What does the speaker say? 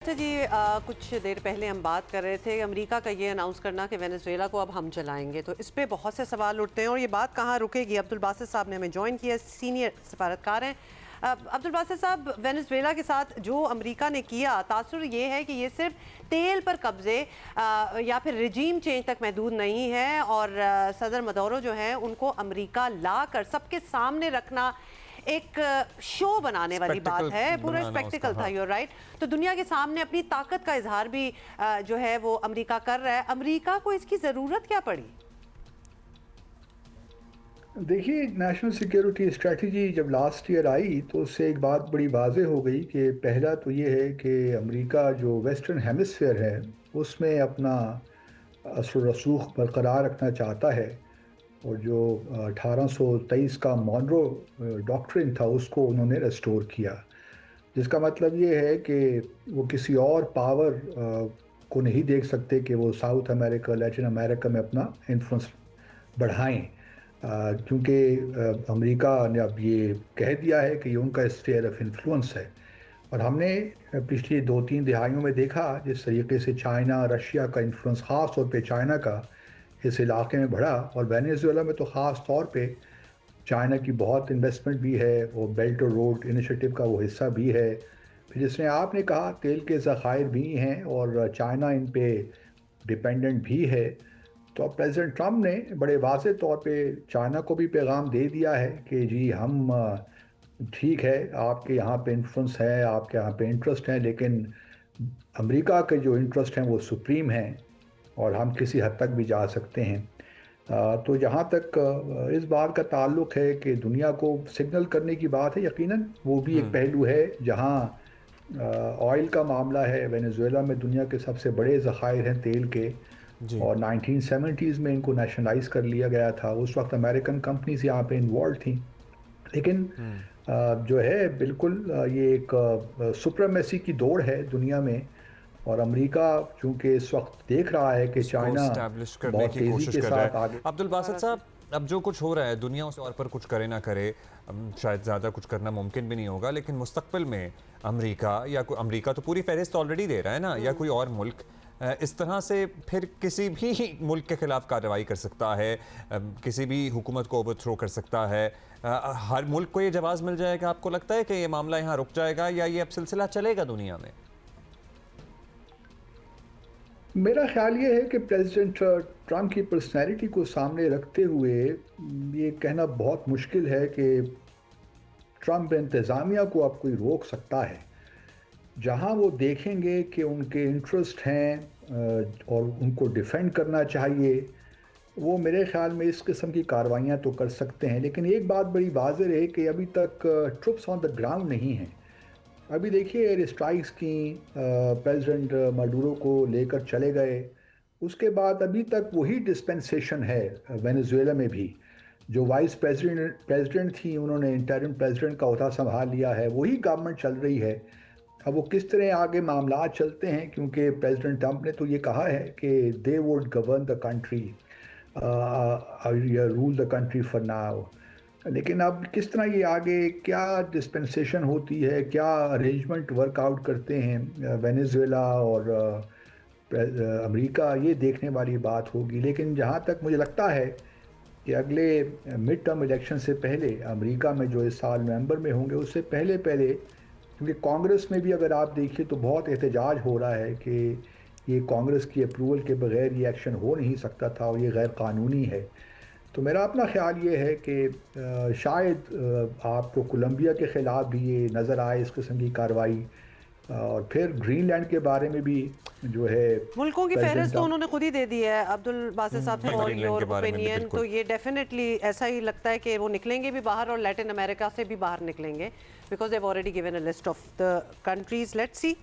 اچھا جی، کچھ دیر پہلے ہم بات کر رہے تھے امریکہ کا یہ اناؤنس کرنا کہ وینزویلا کو اب ہم چلائیں گے، تو اس پہ بہت سے سوال اٹھتے ہیں اور یہ بات کہاں رکے گی۔ عبدالباسط صاحب نے ہمیں جوائن کیا، سینئر سفارتکار ہیں۔ عبدالباسط صاحب، وینزویلا کے ساتھ جو امریکہ نے کیا، تاثر یہ ہے کہ یہ صرف تیل پر قبضے یا پھر رجیم چینج تک محدود نہیں ہے، اور صدر مدورو جو ہیں ان کو امریکہ لا کر سب کے سامنے رکھنا ایک شو بنانے والی بات ہے، پورا اسپیکٹیکل تھا۔ یو رائٹ، تو دنیا کے سامنے اپنی طاقت کا اظہار بھی جو ہے وہ امریکہ کر رہا ہے۔ امریکہ کو اس کی ضرورت کیا پڑی؟ دیکھیے، نیشنل سیکیورٹی اسٹریٹجی جب لاسٹ ایئر آئی تو اس سے ایک بات بڑی واضح ہو گئی کہ پہلا تو یہ ہے کہ امریکہ جو ویسٹرن ہیمسفیئر ہے اس میں اپنا اثر و رسوخ برقرار رکھنا چاہتا ہے، اور جو 1823 کا مونرو ڈاکٹرن تھا اس کو انہوں نے ریسٹور کیا، جس کا مطلب یہ ہے کہ وہ کسی اور پاور کو نہیں دیکھ سکتے کہ وہ ساؤتھ امریکہ لیٹن امریکہ میں اپنا انفلوئنس بڑھائیں، کیونکہ امریکہ نے اب یہ کہہ دیا ہے کہ یہ ان کا اسفیئر آف انفلوئنس ہے۔ اور ہم نے پچھلی 2-3 دہائیوں میں دیکھا جس طریقے سے چائنا، رشیا کا انفلوئنس، خاص طور پہ چائنا کا اس علاقے میں بڑھا، اور وینیزویلا میں تو خاص طور پہ چائنا کی بہت انویسٹمنٹ بھی ہے، اور بیلٹ اور روڈ انیشیٹو کا وہ حصہ بھی ہے۔ پھر جس نے آپ نے کہا تیل کے ذخائر بھی ہیں اور چائنا ان پہ ڈپینڈنٹ بھی ہے، تو اب پریزیڈنٹ ٹرمپ نے بڑے واضح طور پہ چائنا کو بھی پیغام دے دیا ہے کہ جی ہم ٹھیک ہے، آپ کے یہاں پہ انفلوئنس ہے، آپ کے یہاں پہ انٹرسٹ ہیں، لیکن امریکہ کے جو انٹرسٹ ہیں وہ سپریم ہیں، اور ہم کسی حد تک بھی جا سکتے ہیں۔ تو جہاں تک اس بات کا تعلق ہے کہ دنیا کو سگنل کرنے کی بات ہے، یقیناً وہ بھی ایک پہلو ہے جہاں آئل کا معاملہ ہے۔ وینیزویلا میں دنیا کے سب سے بڑے ذخائر ہیں تیل کے، جی اور 1970s میں ان کو نیشنلائز کر لیا گیا تھا۔ اس وقت امریکن کمپنیز یہاں پہ انوالو تھیں، لیکن جو ہے بالکل یہ ایک سپریمیسی کی دوڑ ہے دنیا میں، اور امریکہ چونکہ اس وقت دیکھ رہا ہے کہ اس کو چائنا اسٹیبلش کرنے بہت کی تیزی کوشش کے کر رہا ساتھ ہے۔ آگے۔ عبدالباسط صاحب، اب جو کچھ ہو رہا ہے دنیا اس طور پر کچھ کرے نہ کرے، شاید زیادہ کچھ کرنا ممکن بھی نہیں ہوگا، لیکن مستقبل میں امریکہ یا کوئی، امریکہ تو پوری فہرست آلریڈی دے رہا ہے نا، یا کوئی اور ملک اس طرح سے پھر کسی بھی ملک کے خلاف کارروائی کر سکتا ہے، کسی بھی حکومت کو اوور تھرو کر سکتا ہے۔ ہر ملک کو یہ جواز مل جائے گا؟ آپ کو لگتا ہے کہ یہ معاملہ یہاں رک جائے گا یا یہ اب سلسلہ چلے گا دنیا میں؟ میرا خیال یہ ہے کہ پریزیڈنٹ ٹرمپ کی پرسنالٹی کو سامنے رکھتے ہوئے یہ کہنا بہت مشکل ہے کہ ٹرمپ انتظامیہ کو اب کوئی روک سکتا ہے۔ جہاں وہ دیکھیں گے کہ ان کے انٹرسٹ ہیں اور ان کو ڈیفینڈ کرنا چاہیے، وہ میرے خیال میں اس قسم کی کاروائیاں تو کر سکتے ہیں، لیکن ایک بات بڑی واضح رہے کہ ابھی تک ٹروپس آن دا گراؤنڈ نہیں ہیں۔ ابھی دیکھیے ایئر اسٹرائکس کی، پریزیڈنٹ مڈورو کو لے کر چلے گئے، اس کے بعد ابھی تک وہی ڈسپنسیشن ہے وینیزویلا میں بھی۔ جو وائس پریزیڈنٹ تھی انہوں نے انٹرم پریزیڈنٹ کا عہدہ سنبھال لیا ہے، وہی گورنمنٹ چل رہی ہے۔ اب وہ کس طرح آگے معاملات چلتے ہیں، کیونکہ پریزیڈنٹ ٹرمپ نے تو یہ کہا ہے کہ they would govern the country, rule the country for now, لیکن اب کس طرح یہ آگے کیا ڈسپنسیشن ہوتی ہے، کیا ارینجمنٹ ورک آؤٹ کرتے ہیں وینیزویلا اور امریکہ، یہ دیکھنے والی بات ہوگی۔ لیکن جہاں تک مجھے لگتا ہے کہ اگلے مڈ ٹرم الیکشن سے پہلے امریکہ میں جو اس سال نومبر میں ہوں گے، اس سے پہلے کیونکہ کانگریس میں بھی اگر آپ دیکھیے تو بہت احتجاج ہو رہا ہے کہ یہ کانگریس کی اپروول کے بغیر یہ ایکشن ہو نہیں سکتا تھا اور یہ غیر قانونی ہے۔ تو میرا اپنا خیال یہ ہے کہ شاید آپ کو کولمبیا کے خلاف بھی یہ نظر آئے اس قسم کی کارروائی، اور پھر گرین لینڈ کے بارے میں بھی جو ہے ملکوں کی فہرست پریزیڈنٹ تو انہوں نے خود ہی دے دی ہے عبدالباسط صاحب، فار گرین لینڈ یور کے بارے میں بھی اوپینین، بالکل تو یہ ڈیفینیٹلی ایسا ہی لگتا ہے کہ وہ نکلیں گے بھی باہر، اور لیٹن امریکہ سے بھی باہر نکلیں گے، because they've already given a list of the countries. Let's C